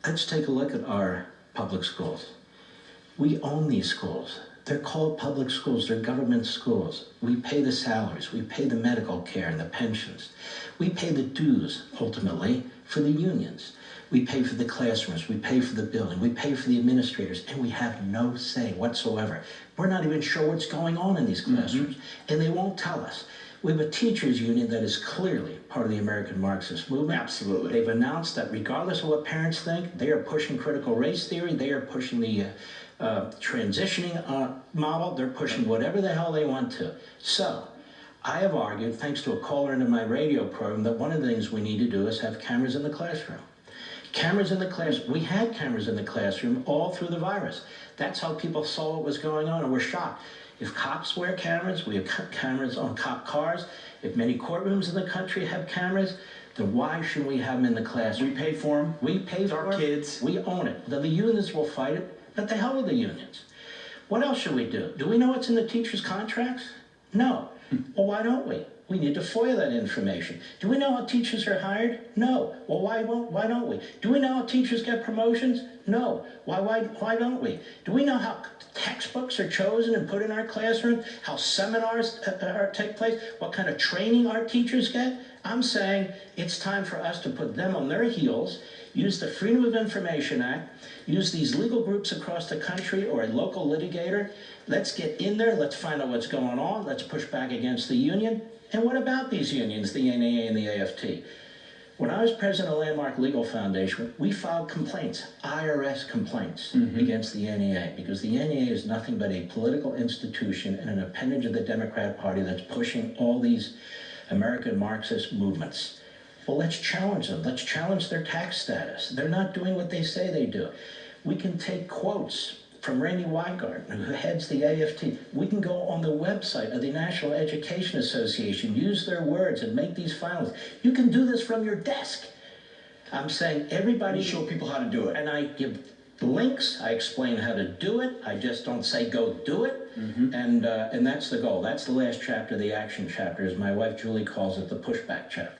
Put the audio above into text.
Let's take a look at our public schools. We own these schools. They're called public schools, they're government schools. We pay the salaries, we pay the medical care and the pensions. We pay the dues, ultimately, for the unions. We pay for the classrooms, we pay for the building, we pay for the administrators, and we have no say whatsoever. We're not even sure what's going on in these classrooms, and they won't tell us. We have a teachers union that is clearly part of the American Marxist movement. Absolutely. They've announced that regardless of what parents think, they are pushing critical race theory, they are pushing the transitioning model, they're pushing whatever the hell they want to. So, I have argued, thanks to a caller into my radio program, that one of the things we need to do is have cameras in the classroom. Cameras in the class. We had cameras in the classroom all through the virus. That's how people saw what was going on and were shocked. If cops wear cameras, we have cameras on cop cars. If many courtrooms in the country have cameras, then why shouldn't we have them in the classroom? We pay for them. We pay for our kids. We own it. The unions will fight it, but the hell with the unions. What else should we do? Do we know what's in the teachers' contracts? No. Well, why don't we? We need to FOIA that information. Do we know how teachers are hired? No. Well, why don't we? Do we know how teachers get promotions? No. Why don't we? Do we know how textbooks are chosen and put in our classroom? How seminars take place? What kind of training our teachers get? I'm saying it's time for us to put them on their heels, use the Freedom of Information Act, use these legal groups across the country or a local litigator. Let's get in there, let's find out what's going on, let's push back against the union. And what about these unions, the NAA and the AFT? When I was president of Landmark Legal Foundation, we filed complaints, IRS complaints, against the NAA, because the NAA is nothing but a political institution and an appendage of the Democrat Party that's pushing all these American Marxist movements. Well, let's challenge them. Let's challenge their tax status. They're not doing what they say they do. We can take quotes from Randy Weingarten, who heads the AFT. We can go on the website of the National Education Association, use their words and make these filings. You can do this from your desk. I'm saying everybody... You show people how to do it. And I give links, I explain how to do it. I just don't say go do it. And that's the goal. That's the last chapter, the action chapter, as my wife Julie calls it, the pushback chapter.